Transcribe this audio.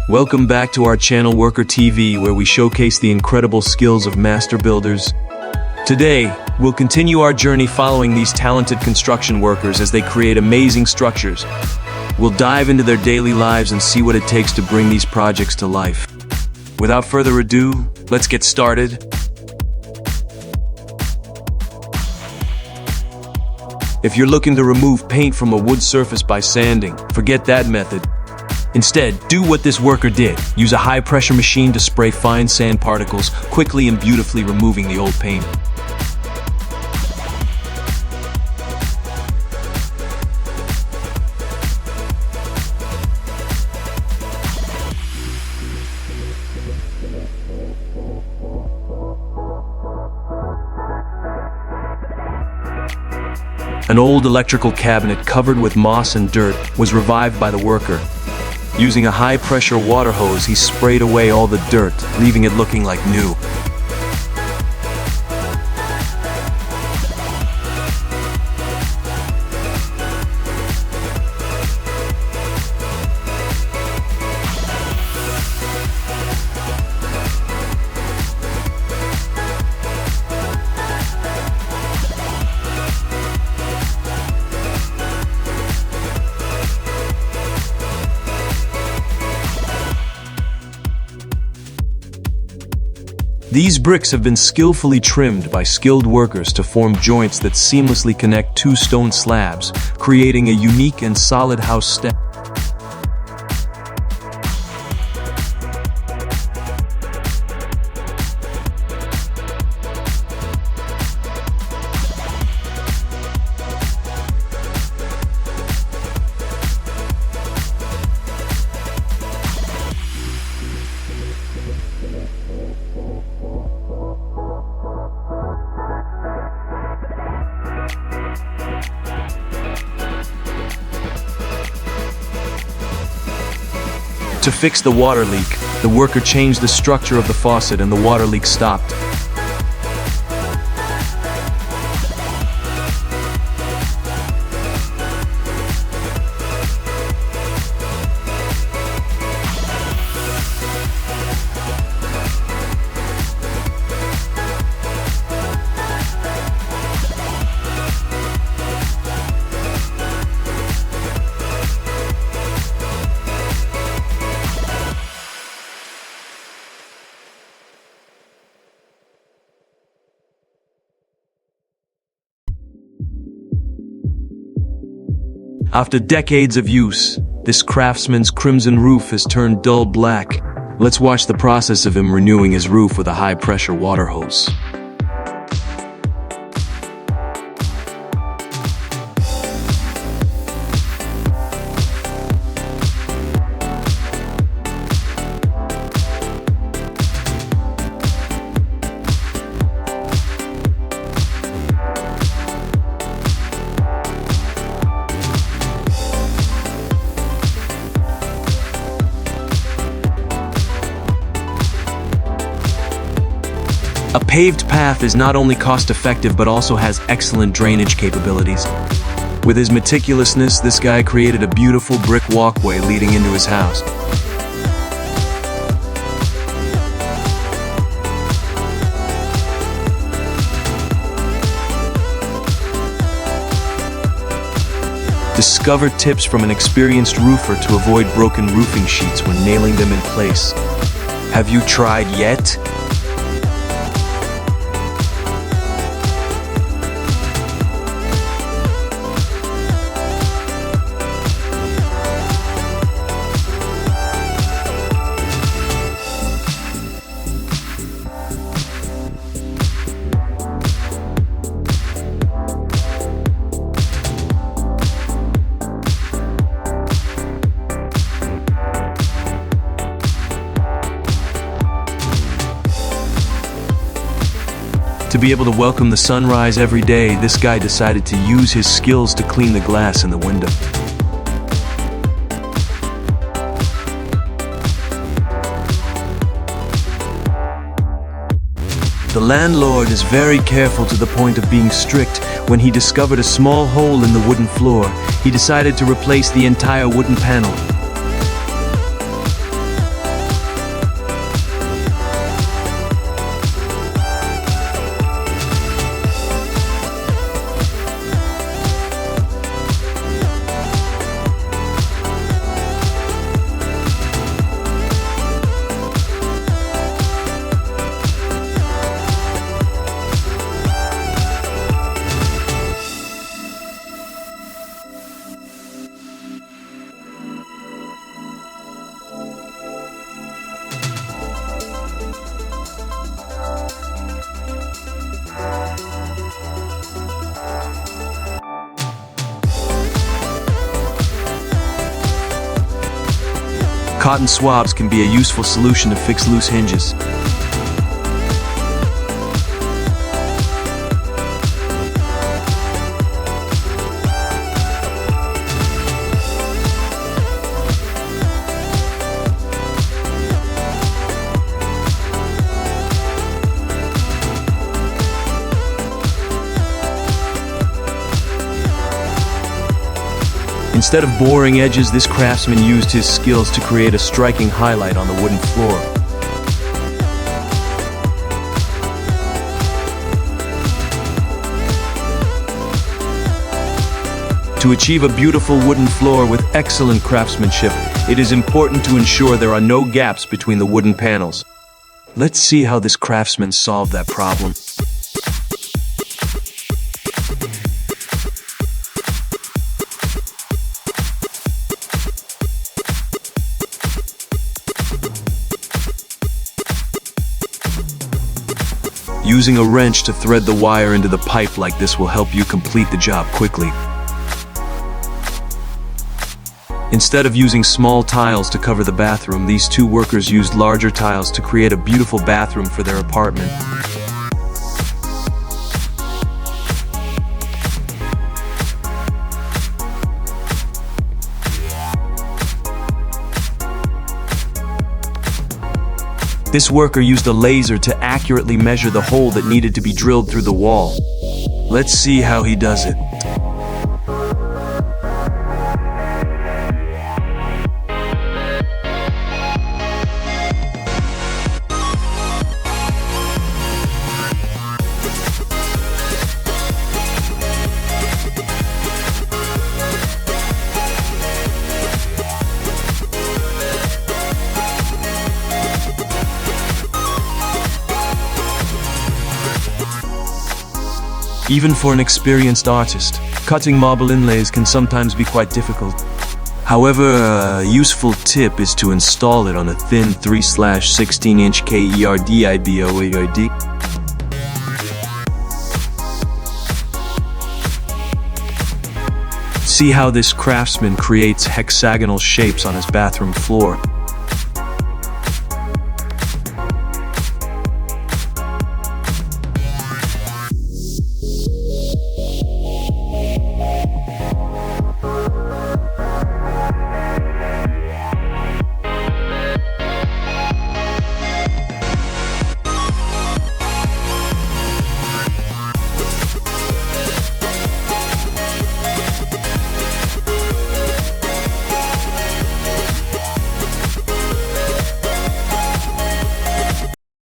Welcome back to our channel Worker TV, where we showcase the incredible skills of master builders. Today, we'll continue our journey following these talented construction workers as they create amazing structures. We'll dive into their daily lives and see what it takes to bring these projects to life. Without further ado, let's get started. If you're looking to remove paint from a wood surface by sanding, forget that method. Instead, do what this worker did. Use a high-pressure machine to spray fine sand particles, quickly and beautifully removing the old paint. An old electrical cabinet covered with moss and dirt was revived by the worker. Using a high-pressure water hose, he sprayed away all the dirt, leaving it looking like new. These bricks have been skillfully trimmed by skilled workers to form joints that seamlessly connect two stone slabs, creating a unique and solid house step. To fix the water leak, the worker changed the structure of the faucet and the water leak stopped. After decades of use, this craftsman's crimson roof has turned dull black. Let's watch the process of him renewing his roof with a high-pressure water hose. A paved path is not only cost-effective but also has excellent drainage capabilities. With his meticulousness, this guy created a beautiful brick walkway leading into his house. Discover tips from an experienced roofer to avoid broken roofing sheets when nailing them in place. Have you tried yet? To be able to welcome the sunrise every day, this guy decided to use his skills to clean the glass in the window. The landlord is very careful to the point of being strict. When he discovered a small hole in the wooden floor, he decided to replace the entire wooden panel. Cotton swabs can be a useful solution to fix loose hinges. Instead of boring edges, this craftsman used his skills to create a striking highlight on the wooden floor. To achieve a beautiful wooden floor with excellent craftsmanship, it is important to ensure there are no gaps between the wooden panels. Let's see how this craftsman solved that problem. Using a wrench to thread the wire into the pipe like this will help you complete the job quickly. Instead of using small tiles to cover the bathroom, these two workers used larger tiles to create a beautiful bathroom for their apartment. This worker used a laser to accurately measure the hole that needed to be drilled through the wall. Let's see how he does it. Even for an experienced artist, cutting marble inlays can sometimes be quite difficult. However, a useful tip is to install it on a thin 3/16-inch KERDIBOARD. See how this craftsman creates hexagonal shapes on his bathroom floor.